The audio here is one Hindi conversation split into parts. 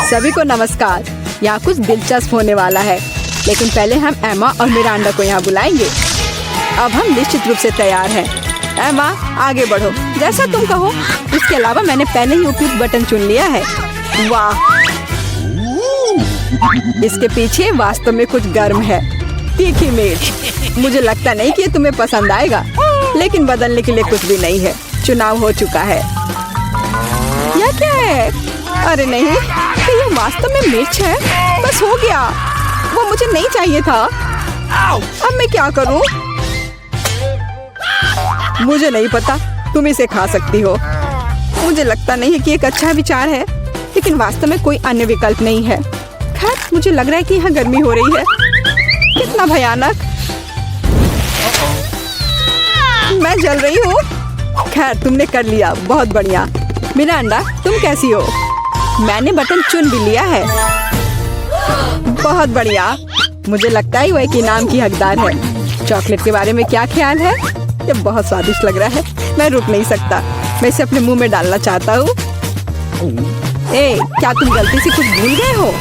सभी को नमस्कार। यहाँ कुछ दिलचस्प होने वाला है, लेकिन पहले हम एमा और मिरांडा को यहाँ बुलाएंगे। अब हम निश्चित रूप से तैयार हैं। एमा, आगे बढ़ो, जैसा तुम कहो। इसके अलावा मैंने पहले ही उपयुक्त बटन चुन लिया है। वाह, इसके पीछे वास्तव में कुछ गर्म है। तीखी मिर्च। मुझे लगता नहीं कि ये तुम्हें पसंद आएगा, लेकिन बदलने के लिए कुछ भी नहीं है। चुनाव हो चुका है। यह क्या है? अरे नहीं, ये वास्तव में मिर्च है। बस हो गया, वो मुझे नहीं चाहिए था। अब मैं क्या करूं? मुझे नहीं पता, तुम इसे खा सकती हो। मुझे लगता नहीं है कि एक अच्छा विचार है, लेकिन वास्तव में कोई अन्य विकल्प नहीं है। खैर, मुझे लग रहा है कि यहाँ गर्मी हो रही है। कितना भयानक। मैं जल रही हूँ। खैर, तुमने कर लिया, बहुत बढ़िया। मिरांडा, तुम कैसी हो? मैंने बटन चुन भी लिया है। बहुत बढ़िया। मुझे लगता है वह एक इनाम की हकदार है। चॉकलेट के बारे में क्या ख्याल है? ये बहुत स्वादिष्ट लग रहा है। मैं रुक नहीं सकता। मैं इसे अपने मुंह में डालना चाहता हूँ। क्या तुम गलती से कुछ भूल गए हो?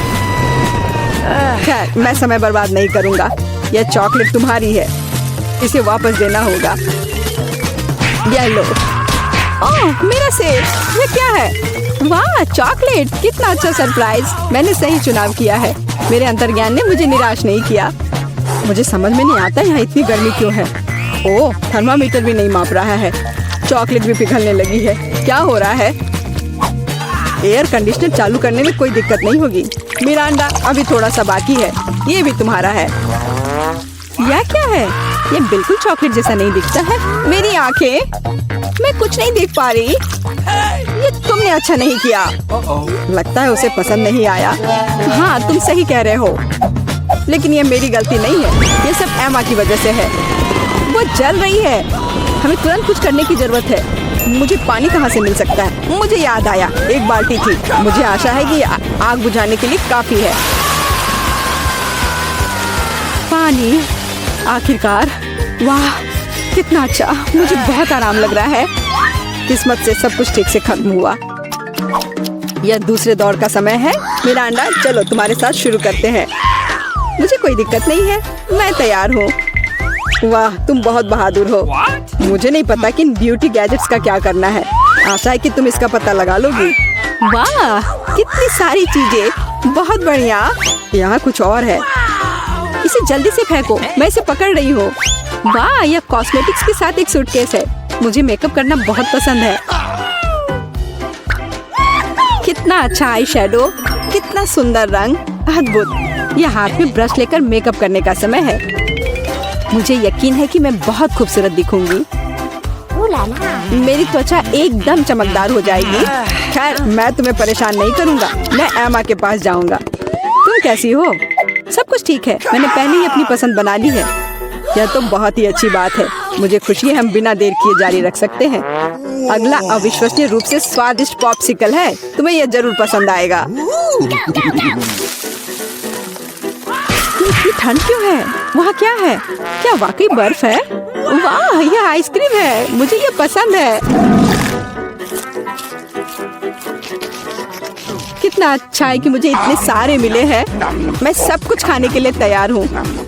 खैर, मैं समय बर्बाद नहीं करूँगा। यह चॉकलेट तुम्हारी है, इसे वापस देना होगा। यह लो। ओह, मेरा सेब। ये क्या है? वाह, चॉकलेट। कितना अच्छा सरप्राइज। मैंने सही चुनाव किया है। मेरे अंतर्ज्ञान ने मुझे निराश नहीं किया। मुझे समझ में नहीं आता यहाँ इतनी गर्मी क्यों है। ओह, थर्मामीटर भी नहीं माप रहा है। चॉकलेट भी पिघलने लगी है। क्या हो रहा है? एयर कंडीशनर चालू करने में कोई दिक्कत नहीं होगी। मिरांडा, अभी थोड़ा सा बाकी है। ये भी तुम्हारा है। यह क्या है? ये बिल्कुल चॉकलेट जैसा नहीं दिखता है। मेरी आंखें, मैं कुछ नहीं देख पा रही। ये तुमने अच्छा नहीं किया। लगता है उसे पसंद नहीं आया। हाँ, तुम सही कह रहे हो, लेकिन ये मेरी गलती नहीं है। ये सब एमा की वजह से है। वो जल रही है। हमें तुरंत कुछ करने की जरूरत है। मुझे पानी कहाँ से मिल सकता है? मुझे याद आया, एक बाल्टी थी। मुझे आशा है कि आग बुझाने के लिए काफी है। पानी, आखिरकार। वाह, कितना अच्छा। मुझे बहुत आराम लग रहा है। किस्मत से सब कुछ ठीक से खत्म हुआ। यह दूसरे दौर का समय है। मिरांडा, चलो तुम्हारे साथ शुरू करते हैं। मुझे कोई दिक्कत नहीं है, मैं तैयार हूँ। वाह, तुम बहुत बहादुर हो। मुझे नहीं पता कि इन ब्यूटी गैजेट्स का क्या करना है। आशा है कि तुम इसका पता लगा लोगी। वाह, कितनी सारी चीजें। बहुत बढ़िया। यहाँ कुछ और है। इसे जल्दी से फेंको, मैं इसे पकड़ रही हूँ। वाह, यह कॉस्मेटिक्स के साथ एक सूटकेस है। मुझे मेकअप करना बहुत पसंद है। कितना अच्छा आई शैडो, कितना सुंदर रंग, अद्भुत। यह हाथ में ब्रश लेकर मेकअप करने का समय है। मुझे यकीन है कि मैं बहुत खूबसूरत दिखूंगी। मेरी त्वचा एकदम चमकदार हो जाएगी। खैर, मैं तुम्हें परेशान नहीं करूंगा। मैं एमा के पास जाऊंगा। तुम कैसी हो? सब कुछ ठीक है। मैंने पहले ही अपनी पसंद बना ली है। यह तो बहुत ही अच्छी बात है। मुझे खुशी है, हम बिना देर किए जारी रख सकते हैं। अगला अविश्वसनीय रूप से स्वादिष्ट पॉप्सिकल है। तुम्हें यह जरूर पसंद आएगा। इतनी ठंड क्यों है? वहाँ क्या है? क्या वाकई बर्फ है? वाह, यह आइसक्रीम है। मुझे यह पसंद है। कितना अच्छा है कि मुझे इतने सारे मिले हैं। मैं सब कुछ खाने के लिए तैयार हूँ।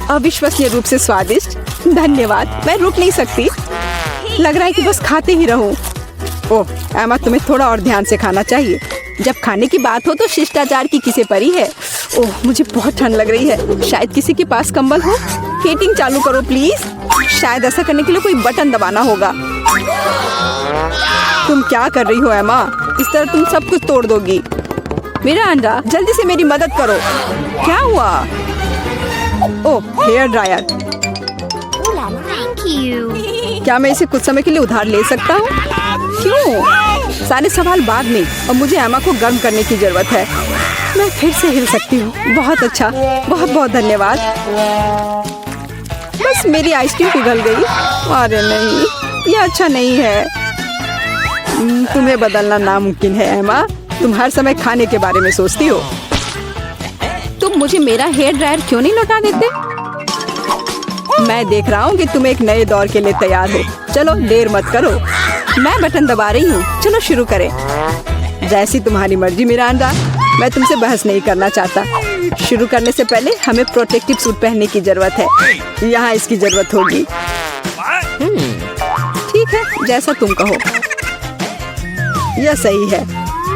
अविश्वसनीय रूप से स्वादिष्ट। धन्यवाद, मैं रुक नहीं सकती। लग रहा है कि बस खाते ही रहूं। ओह एमा, तुम्हें थोड़ा और ध्यान से खाना चाहिए। जब खाने की बात हो तो शिष्टाचार की किसे परी है। ओह, मुझे बहुत ठंड लग रही है। शायद किसी के पास कंबल हो। हीटिंग चालू करो प्लीज। शायद ऐसा करने के लिए कोई बटन दबाना होगा। तुम क्या कर रही हो एमा? इस तरह तुम सब कुछ तोड़ दोगी। मिरांडा, जल्दी से मेरी मदद करो। क्या हुआ? ओह, हेयर ड्रायर। क्या मैं इसे कुछ समय के लिए उधार ले सकता हूँ? क्यों? सारे सवाल बाद में। और मुझे एमा को गर्म करने की जरूरत है। मैं फिर से हिल सकती हूँ। बहुत अच्छा, बहुत बहुत धन्यवाद। बस मेरी आइसक्रीम पिघल गई। अरे नहीं, यह अच्छा नहीं है। तुम्हें बदलना नामुमकिन है एमा। तुम हर समय खाने के बारे में सोचती हो। तुम मुझे मेरा हेयर ड्रायर क्यों नहीं लौटा देते? मैं देख रहा हूँ कि तुम एक नए दौर के लिए तैयार हो। चलो देर मत करो। मैं बटन दबा रही हूँ। चलो शुरू करें। जैसी तुम्हारी मर्जी मिरांडा। मैं तुमसे बहस नहीं करना चाहता। शुरू करने से पहले हमें प्रोटेक्टिव सूट पहनने की जरूरत है। यहाँ इसकी जरूरत होगी। ठीक है, जैसा तुम कहो। यह सही है।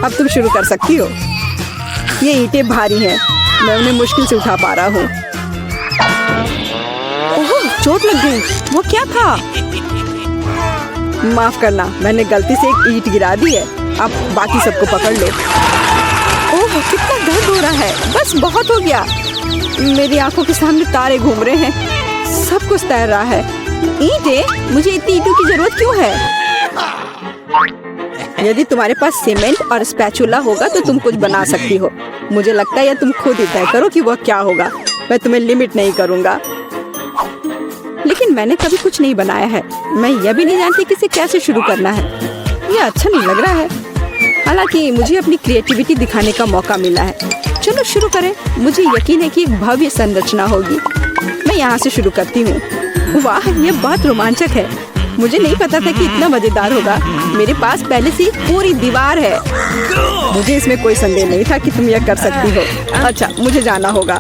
अब तुम शुरू कर सकती हो। ये ईंटें भारी हैं, मैं उन्हें मुश्किल से उठा पा रहा हूँ। ओह, चोट लग गई। वो क्या था? माफ करना, मैंने गलती से एक ईंट गिरा दी है। अब बाकी सबको पकड़ लो। ओह, कितना दर्द हो रहा है। बस बहुत हो गया। मेरी आंखों के सामने तारे घूम रहे हैं। सब कुछ तैर रहा है। ईंटें? मुझे इतनी ईंटों की जरूरत क्यों है? यदि तुम्हारे पास सीमेंट और स्पैचुला होगा तो तुम कुछ बना सकती हो। मुझे लगता है या तुम खुद ही तय करो कि वह क्या होगा। मैं तुम्हें लिमिट नहीं करूँगा। लेकिन मैंने कभी कुछ नहीं बनाया है। मैं यह भी नहीं जानती कि इसे कैसे शुरू करना है। यह अच्छा नहीं लग रहा है। हालांकि मुझे अपनी क्रिएटिविटी दिखाने का मौका मिला है। चलो शुरू करें। मुझे यकीन है कि एक भव्य संरचना होगी। मैं यहाँ से शुरू करती हूँ। वाह, यह बहुत रोमांचक है। मुझे नहीं पता था कि इतना मजेदार होगा। मेरे पास पहले से पूरी दीवार है। मुझे इसमें कोई संदेह नहीं था कि तुम यह कर सकती हो। अच्छा, मुझे जाना होगा।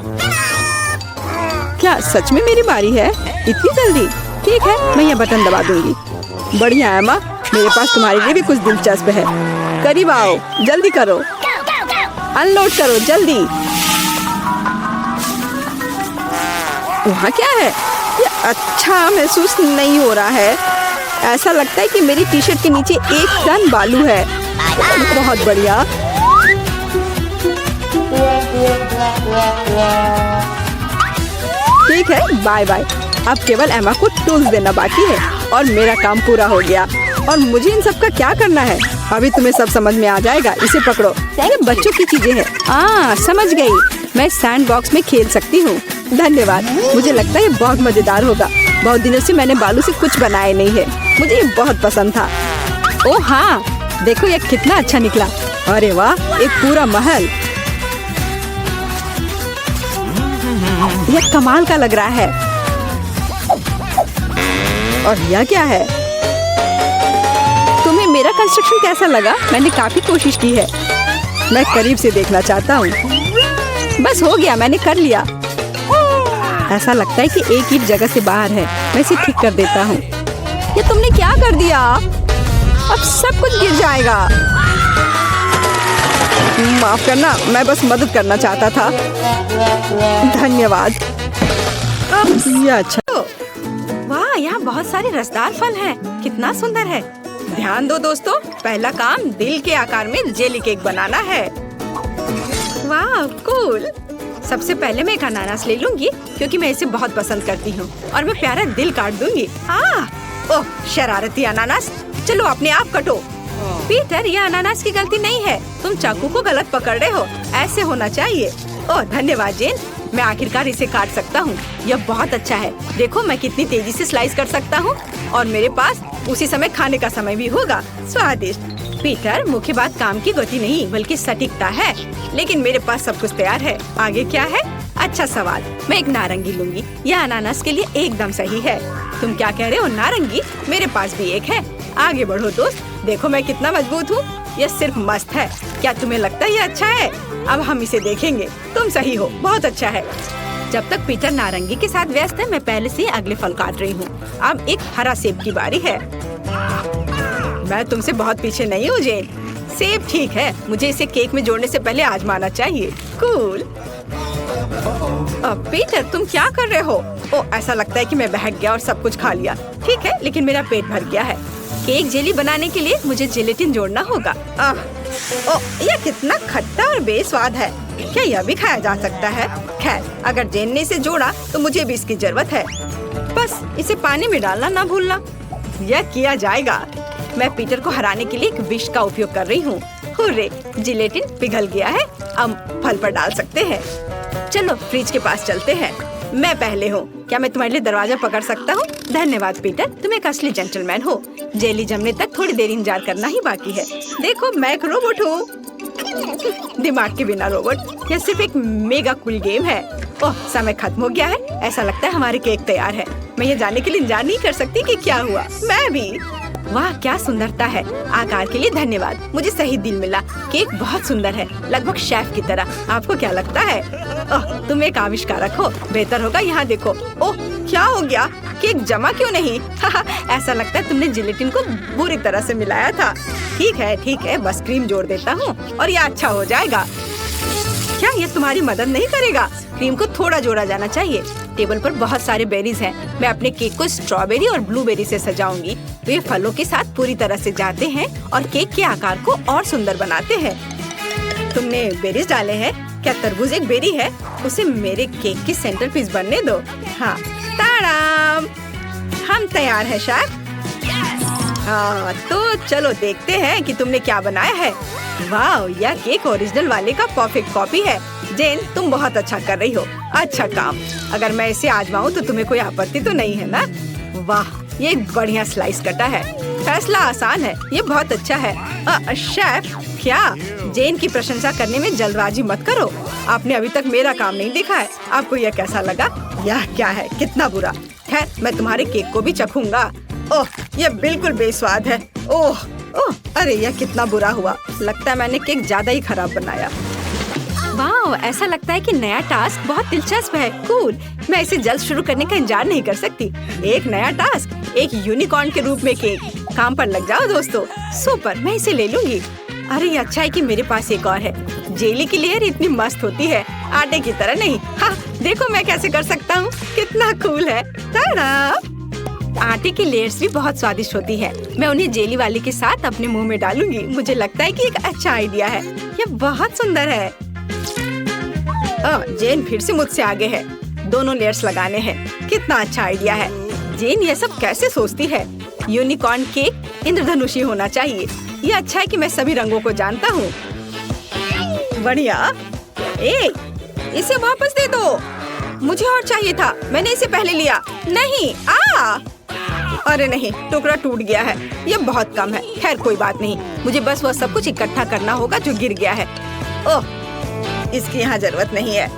क्या सच में मेरी बारी है? इतनी जल्दी? ठीक है, मैं यह बटन दबा दूंगी। बढ़िया एमा, मेरे पास तुम्हारे लिए भी कुछ दिलचस्प है। करीब आओ, जल्दी करो। अनलोड करो, जल्दी। वहाँ क्या है? ये अच्छा महसूस नहीं हो रहा है। ऐसा लगता है कि मेरी टी शर्ट के नीचे 1 टन बालू है। बहुत बढ़िया। ठीक है, बाय बाय। अब केवल एमा को टूल्स देना बाकी है और मेरा काम पूरा हो गया। और मुझे इन सब का क्या करना है? अभी तुम्हें सब समझ में आ जाएगा। इसे पकड़ो। ये बच्चों की चीजें हैं। समझ गई। मैं सैंड बॉक्स में खेल सकती हूँ। धन्यवाद। मुझे लगता है ये बहुत मजेदार होगा। बहुत दिनों से मैंने बालू से कुछ बनाया नहीं है। मुझे ये बहुत पसंद था। ओह हाँ, देखो ये कितना अच्छा निकला। अरे वाह, एक पूरा महल। यह कमाल का लग रहा है। और यह क्या है? तुम्हें मेरा कंस्ट्रक्शन कैसा लगा? मैंने काफी कोशिश की है। मैं करीब से देखना चाहता हूँ। बस हो गया, मैंने कर लिया। ऐसा लगता है कि एक ईंट जगह से बाहर है। मैं इसे ठीक कर देता हूँ। ये तुमने क्या कर दिया? अब सब कुछ गिर जाएगा। माफ करना, मैं बस मदद करना चाहता था। धन्यवाद। ये अच्छा। वाह, यहाँ बहुत सारे रसदार फल हैं। कितना सुंदर है। ध्यान दो दोस्तों, पहला काम दिल के आकार में जेली केक बनाना है। वाह, कूल। सबसे पहले मैं एक अनानास ले लूंगी क्योंकि मैं इसे बहुत पसंद करती हूँ और मैं प्यारा दिल काट दूंगी। ओह, शरारती अनानास, चलो अपने आप कटो। पीटर, यह अनानास की गलती नहीं है। तुम चाकू को गलत पकड़ रहे हो। ऐसे होना चाहिए। ओह धन्यवाद जेन, मैं आखिरकार इसे काट सकता हूँ। यह बहुत अच्छा है। देखो मैं कितनी तेजी से स्लाइस कर सकता हूँ और मेरे पास उसी समय खाने का समय भी होगा। स्वादिष्ट। पीटर, मुख्य बात काम की गति नहीं बल्कि सटीकता है। लेकिन मेरे पास सब कुछ तैयार है। आगे क्या है? अच्छा सवाल। मैं एक नारंगी लूंगी। यह अनानास के लिए एकदम सही है। तुम क्या कह रहे हो? नारंगी? मेरे पास भी एक है। आगे बढ़ो दोस्त। देखो मैं कितना मजबूत हूँ। यह सिर्फ मस्त है। क्या तुम्हें लगता है ये अच्छा है? अब हम इसे देखेंगे। तुम सही हो, बहुत अच्छा है। जब तक पीटर नारंगी के साथ व्यस्त है, मैं पहले से अगले फल काट रही हूँ। अब एक हरा सेब की बारी है। मैं तुमसे बहुत पीछे नहीं हूँ जेन। सेब ठीक है। मुझे इसे केक में जोड़ने से पहले आजमाना चाहिए। कूल। पीटर, तुम क्या कर रहे हो? ऐसा लगता है कि मैं बहक गया और सब कुछ खा लिया। ठीक है, लेकिन मेरा पेट भर गया है। केक जेली बनाने के लिए मुझे जेलेटिन जोड़ना होगा। यह कितना खट्टा और बेस्वाद है। क्या यह भी खाया जा सकता है? खैर, अगर जेन ने इसे जोड़ा तो मुझे भी इसकी जरूरत है। बस इसे पानी में डालना ना भूलना। यह किया जाएगा। मैं पीटर को हराने के लिए एक विश का उपयोग कर रही हूँ। हुर्रे, जिलेटिन पिघल गया है। अब फल पर डाल सकते हैं। चलो फ्रिज के पास चलते हैं। मैं पहले हूँ। क्या मैं तुम्हारे लिए दरवाजा पकड़ सकता हूँ? धन्यवाद पीटर, तुम एक असली जेंटलमैन हो। जेली जमने तक थोड़ी देर इंतजार करना ही बाकी है। देखो मैं एक रोबोट हूँ। दिमाग के बिना रोबोट। यह सिर्फ एक मेगा कूल गेम है। ओह, समय खत्म हो गया है। ऐसा लगता है हमारे केक तैयार है। मैं ये जानने के लिए इंतजार नहीं कर सकती कि क्या हुआ। मैं भी। वाह क्या सुंदरता है। आकार के लिए धन्यवाद, मुझे सही दिल मिला। केक बहुत सुंदर है, लगभग शेफ की तरह। आपको क्या लगता है? ओह, तुम एक आविष्कारक हो। बेहतर होगा यहाँ देखो। ओह, क्या हो गया? केक जमा क्यों नहीं? ऐसा लगता है तुमने जिलेटिन को बुरी तरह से मिलाया था। ठीक है, बस क्रीम जोड़ देता हूँ और ये अच्छा हो जाएगा। क्या ये तुम्हारी मदद नहीं करेगा? क्रीम को थोड़ा जोड़ा जाना चाहिए। टेबल पर बहुत सारे बेरीज हैं। मैं अपने केक को स्ट्रॉबेरी और ब्लूबेरी से सजाऊंगी। वे फलों के साथ पूरी तरह से जाते हैं और केक के आकार को और सुंदर बनाते हैं। तुमने बेरीज डाले हैं? क्या तरबूज एक बेरी है? उसे मेरे केक की सेंटर पीस बनने दो। हाँ, ताड़ाम, हम तैयार हैं शेफ। हाँ, तो चलो देखते हैं कि तुमने क्या बनाया है। वाह, यह केक ओरिजिनल वाले का परफेक्ट कॉपी है। जेन, तुम बहुत अच्छा कर रही हो। अच्छा काम। अगर मैं इसे आजमाऊं तो तुम्हें कोई आपत्ति तो नहीं है ना? वाह, ये एक बढ़िया स्लाइस कटा है। फैसला आसान है, ये बहुत अच्छा है। शेफ, क्या? जेन की प्रशंसा करने में जल्दबाजी मत करो। आपने अभी तक मेरा काम नहीं देखा है। आपको यह कैसा लगा? यह क्या है? कितना बुरा। खैर, मैं तुम्हारे केक को भी चखूंगा। ओह, यह बिल्कुल बेस्वाद है। ओह, अरे यह कितना बुरा हुआ। लगता है मैंने केक ज्यादा ही खराब बनाया। वाह, ऐसा लगता है कि नया टास्क बहुत दिलचस्प है। कूल, मैं इसे जल्द शुरू करने का इंतजार नहीं कर सकती। एक नया टास्क, एक यूनिकॉर्न के रूप में केक। काम पर लग जाओ दोस्तों। सुपर, मैं इसे ले लूंगी। अरे ये अच्छा है कि मेरे पास एक और है। जेली की लेयर इतनी मस्त होती है, आटे की तरह नहीं। हाँ, देखो मैं कैसे कर सकता हूँ। कितना कूल है। ताड़ा! आटे की लेयर्स भी बहुत स्वादिष्ट होती है। मैं उन्हें जेली वाले के साथ अपने मुंह में डालूंगी। मुझे लगता है कि एक अच्छा आइडिया है। यह बहुत सुंदर है। जेन फिर से मुझसे आगे है। दोनों लेयर्स लगाने हैं। कितना अच्छा आइडिया है। जेन ये सब कैसे सोचती है? यूनिकॉर्न केक इंद्रधनुषी होना चाहिए। ये अच्छा है कि मैं सभी रंगों को जानता हूँ। बढ़िया। इसे वापस दे दो। मुझे और चाहिए था। मैंने इसे पहले लिया। नहीं, अरे नहीं, टुकड़ा टूट गया है। ये बहुत कम है। खैर कोई बात नहीं, मुझे बस वह सब कुछ इकट्ठा करना होगा जो गिर गया है। ओह, इसकी यहाँ जरूरत नहीं है।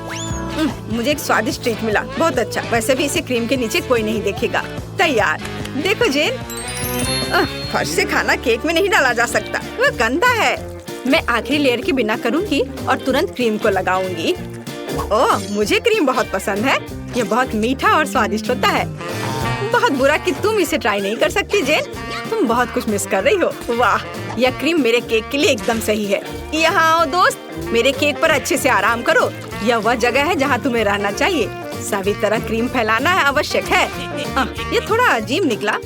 मुझे एक स्वादिष्ट ट्रीट मिला। बहुत अच्छा। वैसे भी इसे क्रीम के नीचे कोई नहीं देखेगा। तैयार। देखो जेन, फर्श से खाना केक में नहीं डाला जा सकता, वह गंदा है। मैं आखिरी लेयर के बिना करूँगी और तुरंत क्रीम को लगाऊंगी। ओह, मुझे क्रीम बहुत पसंद है। यह बहुत मीठा और स्वादिष्ट होता है। बहुत बुरा कि तुम इसे ट्राई नहीं कर सकती जेन। तुम बहुत कुछ मिस कर रही हो। वाह, यह क्रीम मेरे केक के लिए एकदम सही है। यहाँ आओ दोस्त, मेरे केक पर अच्छे से आराम करो। यह वह जगह है जहाँ तुम्हें रहना चाहिए। सभी तरह क्रीम फैलाना है आवश्यक है। ये थोड़ा अजीब निकला,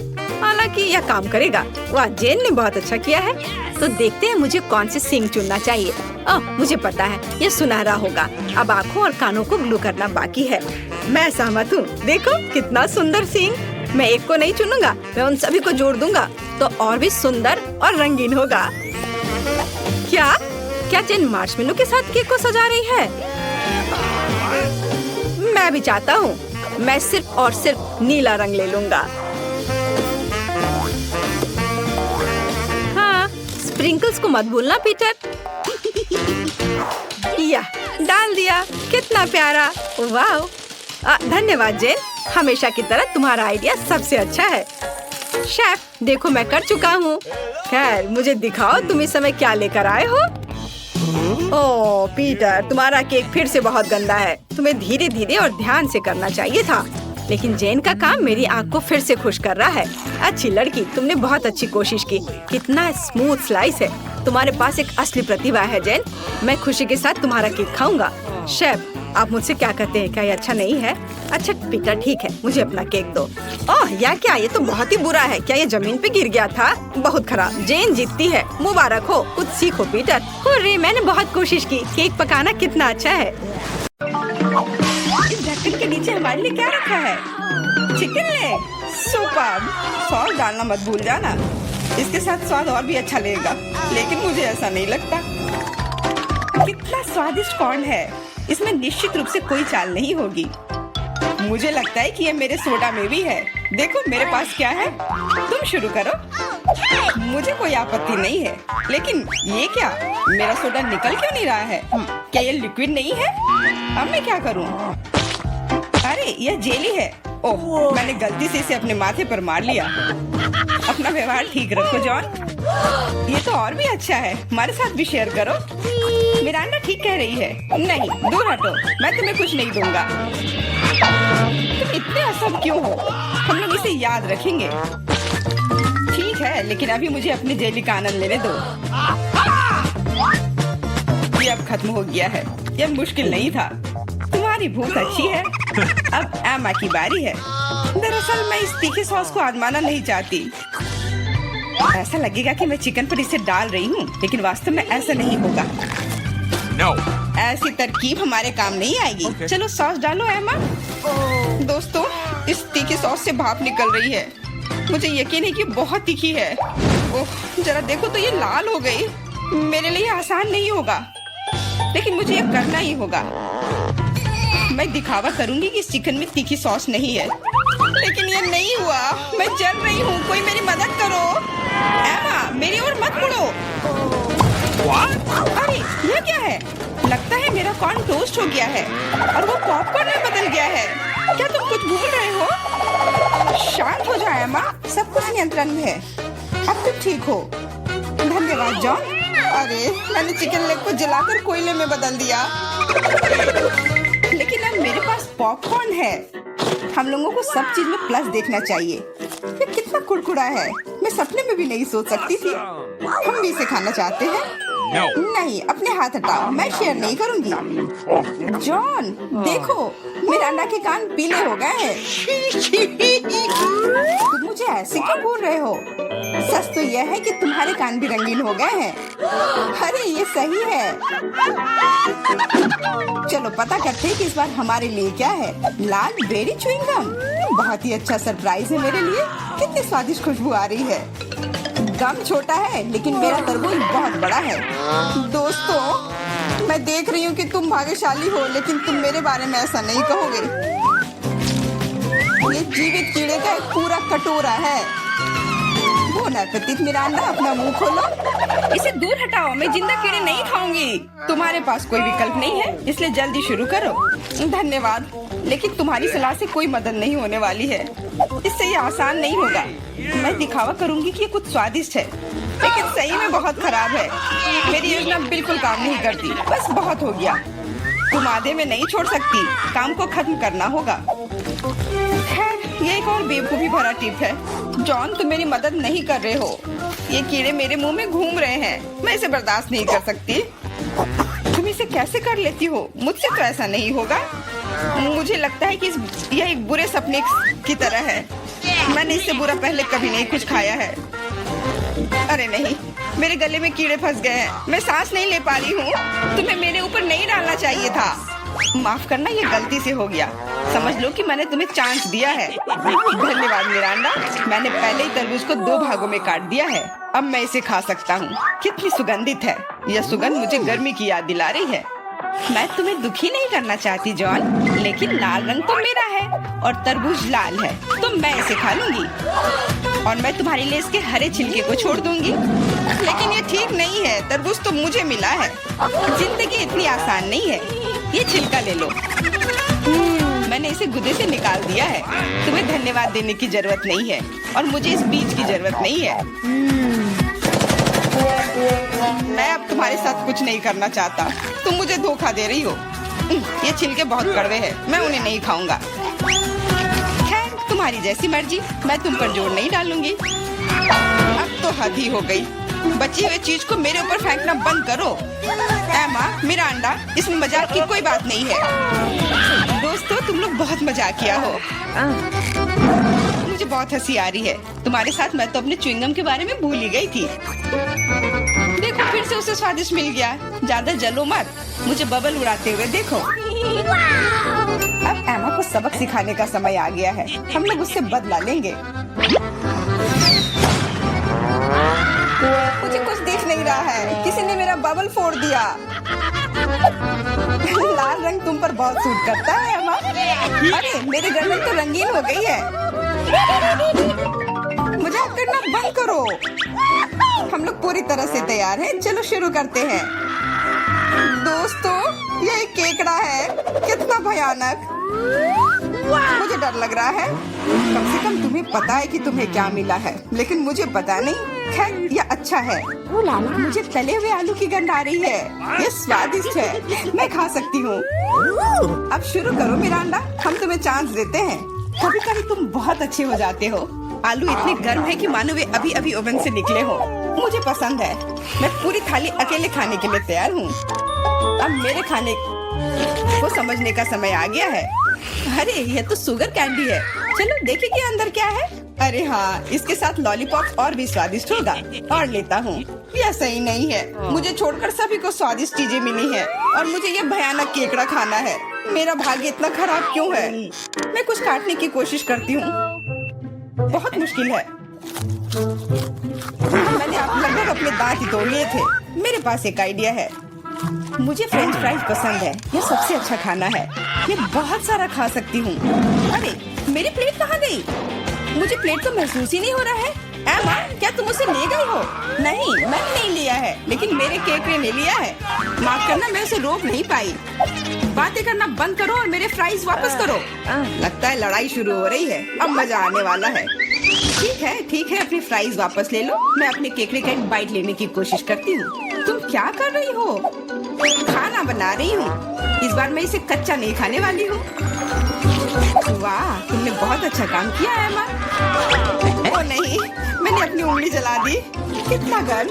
हालांकि यह काम करेगा। वाह, जेन ने बहुत अच्छा किया है। तो देखते हैं मुझे कौन से सींग चुनना चाहिए। मुझे पता है, यह सुनहरा होगा। अब आँखों और कानों को ग्लू करना बाकी है। मैं सहमत हूँ। देखो कितना सुंदर सींग। मैं एक को नहीं चुनूंगा, मैं उन सभी को जोड़ दूंगा तो और भी सुंदर और रंगीन होगा। क्या जेन मार्शमेलो के साथ केक को सजा रही है? मैं भी चाहता हूँ। मैं सिर्फ और सिर्फ नीला रंग ले लूंगा। हाँ, स्प्रिंकल्स को मत भूलना पीटर। या डाल दिया। कितना प्यारा। वाह, धन्यवाद जेन। हमेशा की तरह तुम्हारा आइडिया सबसे अच्छा है। शेफ, देखो मैं कर चुका हूँ। खैर, मुझे दिखाओ तुम इस समय क्या लेकर आए हो। ओह पीटर, तुम्हारा केक फिर से बहुत गंदा है। तुम्हें धीरे धीरे और ध्यान से करना चाहिए था। लेकिन जेन का काम मेरी आँख को फिर से खुश कर रहा है। अच्छी लड़की, तुमने बहुत अच्छी कोशिश की। कितना स्मूथ स्लाइस है। तुम्हारे पास एक असली प्रतिभा है जेन। मैं खुशी के साथ तुम्हारा केक खाऊंगा। शेफ, आप मुझसे क्या कहते हैं? क्या ये अच्छा नहीं है? अच्छा पीटर, ठीक है, मुझे अपना केक दो। ओह, या क्या? ये तो बहुत ही बुरा है। क्या ये जमीन पे गिर गया था? बहुत खराब। जेन जीतती है। मुबारक हो। कुछ सीखो पीटर। अरे मैंने बहुत कोशिश की। केक पकाना कितना अच्छा है। इस ढक्कन के नीचे हमारे लिए क्या रखा है? Chicken leg. सुपर। सॉस डालना मत भूल जाना। इसके साथ स्वाद और भी अच्छा लगेगा, लेकिन मुझे ऐसा नहीं लगता। कितना स्वादिष्ट कॉर्न है। इसमें निश्चित रूप से कोई चाल नहीं होगी। मुझे लगता है कि ये मेरे सोडा में भी है। देखो मेरे पास क्या है। तुम शुरू करो। मुझे कोई आपत्ति नहीं है, लेकिन ये क्या? मेरा सोडा निकल क्यों नहीं रहा है? क्या ये लिक्विड नहीं है? अब मैं क्या करूं? अरे यह जेली है। ओह, मैंने गलती से इसे अपने माथे पर मार लिया। अपना व्यवहार ठीक रखो जॉन। ये तो और भी अच्छा है, हमारे साथ भी शेयर करो। मिरांडा ठीक कह रही है। नहीं, दूर हटो, मैं तुम्हें कुछ नहीं दूंगा। तुम इतने असम क्यों हो? हम लोग इसे याद रखेंगे। ठीक है, लेकिन अभी मुझे अपनी जेली का आनंद लेने दो। ये अब खत्म हो गया है। यह मुश्किल नहीं था। तुम्हारी भूख अच्छी है। अब एमा की बारी है। दरअसल मैं इस तीखे सॉस को आजमाना नहीं चाहती। ऐसा लगेगा कि मैं चिकन पर इसे डाल रही हूँ, लेकिन वास्तव में ऐसा नहीं होगा। No. ऐसी तरकीब हमारे काम नहीं आएगी। Okay. चलो सॉस डालो एमा। दोस्तों, इस तीखी सॉस से भाप निकल रही है। मुझे यकीन है कि बहुत तीखी है। ओह, जरा देखो तो ये लाल हो गई। मेरे लिए आसान नहीं होगा, लेकिन मुझे ये करना ही होगा। मैं दिखावा करूंगी कि इस चिकन में तीखी सॉस नहीं है, लेकिन ये नहीं हुआ। मैं जल रही हूँ, कोई मेरी मदद करो। एमा, मेरी ओर मत मुड़ो। अरे, ये क्या है? लगता है मेरा कॉर्न टोस्ट हो गया है और वो पॉपकॉर्न में बदल गया है। क्या तुम कुछ भूल रहे हो? शांत हो जाओ एमा, सब कुछ नियंत्रण में है। अब तुम ठीक हो। धन्यवाद जॉन। अरे, मैंने चिकन लेग को जलाकर कोयले में बदल दिया। लेकिन अब मेरे पास पॉपकॉर्न है। हम लोगों को सब चीज में प्लस देखना चाहिए। ये कितना कुड़कुड़ा है, मैं सपने में भी नहीं सोच सकती थी। हम भी इसे खाना चाहते हैं। No. नहीं, अपने हाथ हटाओ, मैं शेयर नहीं करूंगी। जॉन, देखो, मिरांडा के कान पीले हो गए हैं। तुम मुझे ऐसे क्यों बोल रहे हो? सच तो यह है कि तुम्हारे कान भी रंगीन हो गए हैं। अरे, ये सही है। चलो पता करते हैं कि इस बार हमारे लिए क्या है। लाल बेरी च्युइंगम, बहुत ही अच्छा सरप्राइज है मेरे लिए। कितनी स्वादिष्ट खुशबू आ रही है। गम छोटा है, लेकिन मेरा तरबूज बहुत बड़ा है। दोस्तों, मैं देख रही हूँ कि तुम भाग्यशाली हो, लेकिन तुम मेरे बारे में ऐसा नहीं कहोगे। ये जीवित कीड़े का एक पूरा कटोरा है। बोन एपेटिट मिरांडा, अपना मुंह खोलो। इसे दूर हटाओ, मैं जिंदा कीड़े नहीं खाऊंगी। तुम्हारे पास कोई विकल्प नहीं है, इसलिए जल्दी शुरू करो। धन्यवाद, लेकिन तुम्हारी सलाह से कोई मदद नहीं होने वाली है। इससे ये आसान नहीं होगा। मैं दिखावा करूंगी कि ये कुछ स्वादिष्ट है, लेकिन सही में बहुत खराब है। मेरी योजना बिल्कुल काम नहीं करती। बस बहुत हो गया। तुम आधे में नहीं छोड़ सकती, काम को खत्म करना होगा। खैर, ये एक और बेवकूफी भरा टिप है। जॉन, तुम मेरी मदद नहीं कर रहे हो। ये कीड़े मेरे मुंह में घूम रहे हैं। मैं इसे बर्दाश्त नहीं कर सकती। तुम इसे कैसे कर लेती हो? मुझसे तो ऐसा नहीं होगा। मुझे लगता है कि यह एक बुरे सपने की तरह है। मैंने इससे बुरा पहले कभी नहीं कुछ खाया है। अरे नहीं, मेरे गले में कीड़े फंस गए हैं। मैं सांस नहीं ले पा रही हूँ। तुम्हें मेरे ऊपर नहीं डालना चाहिए था। माफ करना, ये गलती से हो गया। समझ लो कि मैंने तुम्हें चांस दिया है। धन्यवाद मिरांडा, मैंने पहले ही तरबूज को 2 भागों में काट दिया है। अब मैं इसे खा सकता हूँ। कितनी सुगंधित है। यह सुगंध मुझे गर्मी की याद दिला रही है। मैं तुम्हें दुखी नहीं करना चाहती जॉन, लेकिन लाल रंग तो मेरा है और तरबूज लाल है, तो मैं इसे खा लूंगी। और मैं तुम्हारे लिए इसके हरे छिलके को छोड़ दूंगी। लेकिन ये ठीक नहीं है, तरबूज तो मुझे मिला है। जिंदगी इतनी आसान नहीं है। ये छिलका ले लो। मैंने इसे गुदे से निकाल दिया है। तुम्हें धन्यवाद देने की जरूरत नहीं है और मुझे इस बीज की जरूरत नहीं है। मैं अब तुम्हारे साथ कुछ नहीं करना चाहता। तुम मुझे धोखा दे रही हो। ये छिलके बहुत कड़वे हैं, मैं उन्हें नहीं खाऊंगा। खैर, तुम्हारी जैसी मर्जी, मैं तुम पर जोर नहीं डालूंगी। अब तो हद ही हो गई। बची हुई चीज को मेरे ऊपर फेंकना बंद करो। एमा, मिरांडा, इसमें मजाक की कोई बात नहीं है। दोस्तों, तुम लोग बहुत मजाक किया हो। मुझे बहुत हंसी आ रही है। तुम्हारे साथ मैं तो अपने च्युइंगम के बारे में भूल ही गई थी। देखो, फिर से उसे स्वादिष्ट मिल गया। ज्यादा जलो मत, मुझे बबल उड़ाते हुए देखो। अब एमा को सबक सिखाने का समय आ गया है। हम लोग उससे बदला लेंगे। मुझे कुछ दिख नहीं रहा है। किसी ने मेरा बबल फोड़ दिया। लाल रंग तुम पर बहुत सूट करता है एमा। अरे, मेरी गर्दन तो रंगीन हो गई है। मजाक करना बंद करो। हम लोग पूरी तरह से तैयार हैं। चलो शुरू करते हैं। दोस्तों, ये एक केकड़ा है। कितना भयानक। मुझे डर लग रहा है। कम से कम तुम्हें पता है कि तुम्हें क्या मिला है, लेकिन मुझे पता नहीं। खैर, यह अच्छा है। मुझे तले हुए आलू की गंध आ रही है। ये स्वादिष्ट है, मैं खा सकती हूँ। अब शुरू करो मिरांडा, हम तुम्हें चांस देते हैं। कभी कभी तुम बहुत अच्छे हो जाते हो। आलू इतने गर्म है कि मानो वे अभी अभी ओवन से निकले हो। मुझे पसंद है। मैं पूरी थाली अकेले खाने के लिए तैयार हूँ। अब मेरे खाने को समझने का समय आ गया है। अरे, यह तो शुगर कैंडी है। चलो देखें कि अंदर क्या है। अरे हाँ, इसके साथ लॉलीपॉप और भी स्वादिष्ट होगा। और लेता हूँ। यह सही नहीं है। मुझे छोड़कर सभी को स्वादिष्ट चीजें मिली है और मुझे यह भयानक केकड़ा खाना है। मेरा भाग्य इतना खराब क्यों है? मैं कुछ काटने की कोशिश करती हूँ। बहुत मुश्किल है। मैंने लगभग अपने दांत ही तोड़ लिए थे। मेरे पास एक आइडिया है। मुझे फ्रेंच फ्राइज पसंद है। यह सबसे अच्छा खाना है। मैं बहुत सारा खा सकती हूँ। अरे, मेरी प्लेट कहाँ गई? मुझे प्लेट तो महसूस ही नहीं हो रहा है। एमा, क्या तुम उसे ले गई हो? नहीं, मैंने नहीं लिया है, लेकिन मेरे केकड़े ने लिया है। माफ करना, मैं उसे रोक नहीं पाई। बातें करना बंद करो और मेरे फ्राइज वापस करो। लगता है लड़ाई शुरू हो रही है। अब मजा आने वाला है। ठीक है, अपनी फ्राइज वापस ले लो। मैं अपने केकड़े का एक बाइट लेने की कोशिश करती हूँ। तुम क्या कर रही हो? खाना बना रही हूँ। इस बार मैं इसे कच्चा नहीं खाने वाली हूँ। वाह, तुमने बहुत अच्छा काम किया है एमा। ओ नहीं, मैंने अपनी उंगली जला दी। कितना गर्म।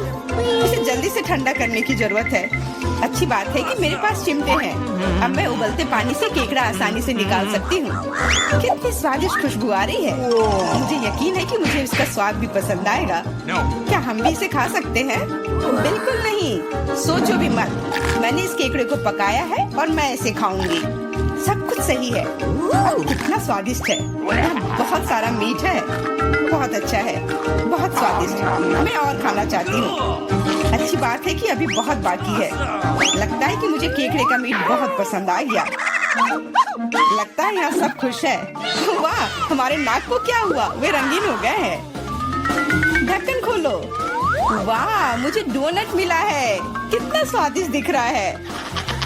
इसे जल्दी से ठंडा करने की जरूरत है। अच्छी बात है कि मेरे पास चिमटे हैं। अब मैं उबलते पानी से केकड़ा आसानी से निकाल सकती हूँ। कितनी स्वादिष्ट खुशबू आ रही है। मुझे यकीन है कि मुझे इसका स्वाद भी पसंद आएगा। क्या हम भी इसे खा सकते हैं? बिल्कुल नहीं, सोचो भी मत। मैंने इस केकड़े को पकाया है और मैं इसे खाऊंगी। सब कुछ सही है। कितना स्वादिष्ट है। बहुत सारा मीठ है। बहुत अच्छा है, बहुत स्वादिष्ट। मैं और खाना चाहती हूँ। अच्छी बात है कि अभी बहुत बाकी है। लगता है कि मुझे केकड़े का मीट बहुत पसंद आ गया। लगता है यहाँ सब खुश है। वाह, हमारे नाक को क्या हुआ? वे रंगीन हो गए हैं। ढक्कन खोलो। वाह, मुझे डोनट मिला है। कितना स्वादिष्ट दिख रहा है।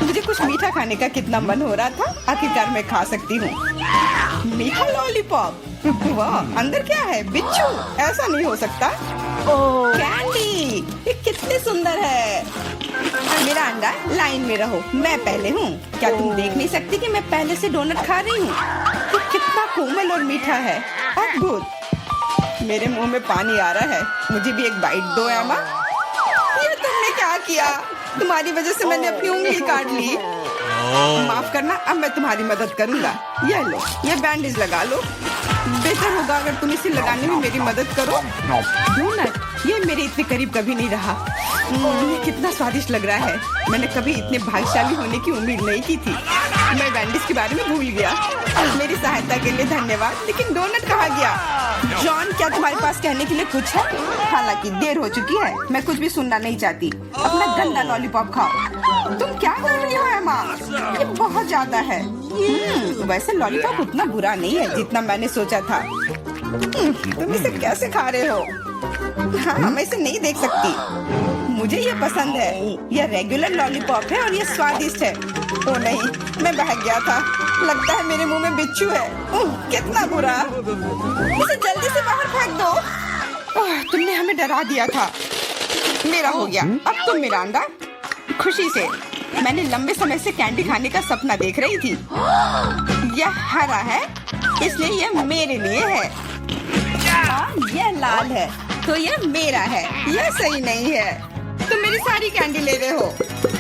मुझे कुछ मीठा खाने का कितना मन हो रहा था। आखिरकार मैं खा सकती हूँ। मीठा लॉलीपॉप। वाह, अंदर क्या है? बिच्छू? ऐसा नहीं हो सकता। कैंडी, ये कितनी सुंदर है। मेरा अंडा, लाइन में रहो। मैं पहले हूँ। क्या तुम देख नहीं सकती कि मैं पहले से डोनट खा रही हूँ? ये कितना कोमल और मीठा है। अद्भुत। मेरे मुंह में पानी आ रहा है। मुझे भी एक बाइट दो एमा। ये तुमने क्या किया? तुम्हारी वजह से मैंने अपनी उंगली काट ली। माफ करना, अब मैं तुम्हारी मदद करूंगा। ये लो, ये बैंडेज लगा लो। बेहतर होगा अगर तुम इसे लगाने में मेरी मदद करो। डोनट, ये मेरे इतने करीब कभी नहीं रहा। ये कितना स्वादिष्ट लग रहा है। मैंने कभी इतने भाग्यशाली होने की उम्मीद नहीं की थी। मैं बैंडेज के बारे में भूल गया। मेरी सहायता के लिए धन्यवाद। लेकिन डोनट कहाँ गया? जॉन, क्या तुम्हारे पास कहने के लिए कुछ है? हालांकि देर हो चुकी है। मैं कुछ भी सुनना नहीं चाहती। अपना गंदा लॉलीपॉप खाओ। तुम क्या कर रही हो एमा? ये बहुत ज्यादा है। वैसे लॉलीपॉप उतना बुरा नहीं है जितना मैंने सोचा था। तुम इसे कैसे खा रहे हो? हाँ, मैं इसे नहीं देख सकती। मुझे ये पसंद है। यह रेगुलर लॉलीपॉप है और ये स्वादिष्ट है। ओ नहीं, मैं बहक गया था। लगता है मेरे मुंह में बिच्छू है। कितना बुरा। इसे जल्दी से बाहर फेंक दो। तुमने हमें डरा दिया था। मेरा हो गया। अब तुम मिरांडा। खुशी से। मैंने लंबे समय से कैंडी खाने का सपना देख रही थी। यह हरा है, इसलिए यह मेरे लिए है। यह लाल है, तो यह मेरा है। यह सही नहीं है। तुम मेरी सारी कैंडी ले रहे हो।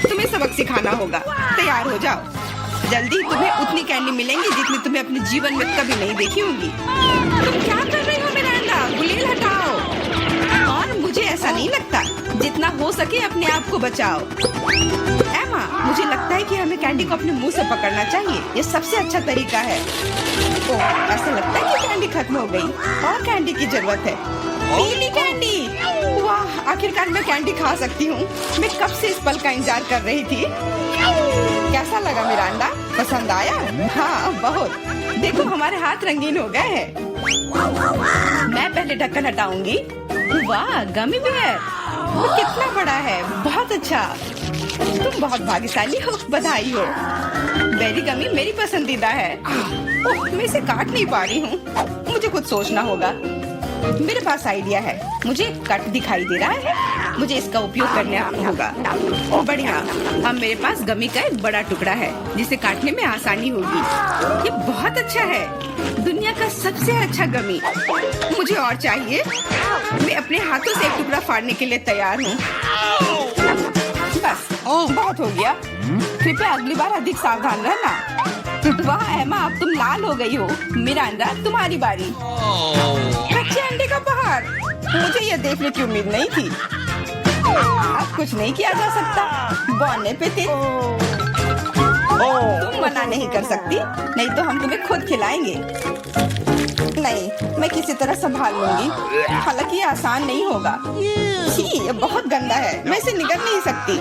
तुम्हें सबक सिखाना होगा। तैयार हो जाओ। जल्दी तुम्हें उतनी कैंडी मिलेंगी जितनी तुम्हें अपने जीवन में कभी नहीं देखी होगी। तुम क्या कर रही हो मिरांडा? गुलेल हटाओ। और मुझे ऐसा नहीं लगता। जितना हो सके अपने आप को बचाओ। एमा, मुझे लगता है कि हमें कैंडी को अपने मुंह से पकड़ना चाहिए। ये सबसे अच्छा तरीका है। ओह, ऐसा लगता है कि कैंडी खत्म हो गई। और कैंडी की जरूरत है। पीली कैंडी। वाह, आखिरकार मैं कैंडी खा सकती हूँ। मैं कब से इस पल का इंतजार कर रही थी। कैसा लगा मिरांडा? पसंद आया? हाँ, बहुत। देखो, हमारे हाथ रंगीन हो गए हैं। मैं पहले ढक्कन हटाऊंगी। वाह, गमी बेयर। वो कितना बड़ा है। बहुत अच्छा। तुम बहुत भाग्यशाली हो। बधाई हो। बेरी गमी मेरी पसंदीदा है। ओह, मैं इसे काट नहीं पा रही हूँ। मुझे कुछ सोचना होगा। मेरे पास आइडिया है। मुझे कट दिखाई दे रहा है, मुझे इसका उपयोग करना होगा। बढ़िया, अब मेरे पास गमी का एक बड़ा टुकड़ा है जिसे काटने में आसानी होगी। ये बहुत अच्छा है, दुनिया का सबसे अच्छा गमी। मुझे और चाहिए। मैं अपने हाथों से एक टुकड़ा फाड़ने के लिए तैयार हूँ। बस बहुत हो गया। कृपया अगली बार अधिक सावधान रहना। वाह एमा, अब तुम लाल हो गई हो। मिरांडा, तुम्हारी बारी। कच्चे अंडे का पहाड़, मुझे यह देखने की उम्मीद नहीं थी। अब कुछ नहीं किया जा सकता। बौने पे थे। तुम मना नहीं कर सकती, नहीं तो हम तुम्हें खुद खिलाएंगे। नहीं, मैं किसी तरह संभाल लूंगी। हालांकि ये आसान नहीं होगा। छी, ये बहुत गंदा है, मैं इसे निगल नहीं सकती।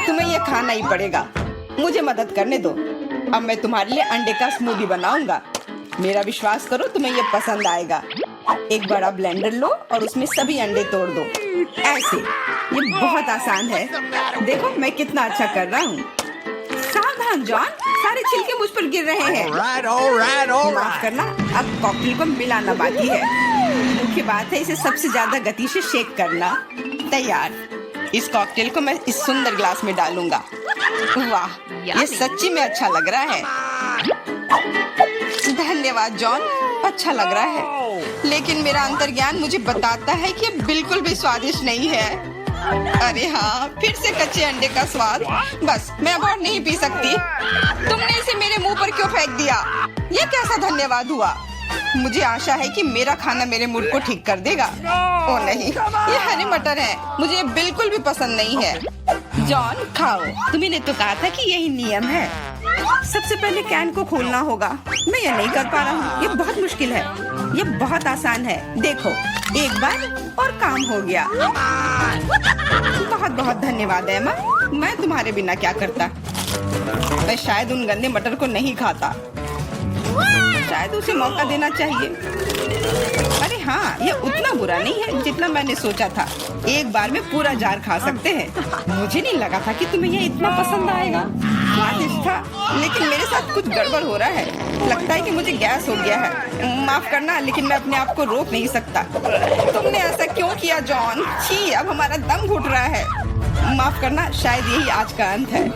तुम्हें ये खाना ही पड़ेगा। मुझे मदद करने दो। अब मैं तुम्हारे लिए अंडे का स्मूदी बनाऊंगा। मेरा विश्वास करो, तुम्हें ये पसंद आएगा। एक बड़ा ब्लेंडर लो और उसमें सभी अंडे तोड़ दो। ऐसे, ये बहुत आसान है। देखो मैं कितना अच्छा कर रहा हूँ। सावधान जॉन, सारे छिलके मुझ पर गिर रहे हैं। माफ करना, अब कॉकटेल को मिलाना बाकी है। मुख्य बात है इसे सबसे ज्यादा गति से शेक करना। तैयार। इस कॉकटेल को मैं इस सुंदर ग्लास में डालूंगा। वाह, ये सच्ची में अच्छा लग रहा है। धन्यवाद जॉन, अच्छा लग रहा है। लेकिन मेरा अंतर्ज्ञान मुझे बताता है कि ये बिल्कुल भी स्वादिष्ट नहीं है। अरे हाँ, फिर से कच्चे अंडे का स्वाद। बस, मैं अब और नहीं पी सकती। तुमने इसे मेरे मुंह पर क्यों फेंक दिया? ये कैसा धन्यवाद हुआ? मुझे आशा है कि मेरा खाना मेरे मूड को ठीक कर देगा। ओ नहीं, ये हरे मटर है, मुझे ये बिल्कुल भी पसंद नहीं है। जॉन, खाओ। तुम्हें तो कहा था कि यही नियम है। सबसे पहले कैन को खोलना होगा। मैं ये नहीं कर पा रहा हूँ। ये बहुत मुश्किल है। ये बहुत आसान है। देखो, एक बार और काम हो गया। बहुत बहुत धन्यवाद एमा। मैं तुम्हारे बिना क्या करता। मैं शायद उन गंदे मटर को नहीं खाता। शायद उसे मौका देना चाहिए। अरे हाँ, ये उतना बुरा नहीं है जितना मैंने सोचा था। एक बार में पूरा जार खा सकते हैं। मुझे नहीं लगा था कि तुम्हें ये इतना पसंद आएगा। स्वादिष्ट था, लेकिन मेरे साथ कुछ गड़बड़ हो रहा है। लगता है कि मुझे गैस हो गया है। माफ करना, लेकिन मैं अपने आप को रोक नहीं सकता। तुमने ऐसा क्यों किया जॉन? छी, अब हमारा दम घुट रहा है। माफ करना, शायद यही आज का अंत है।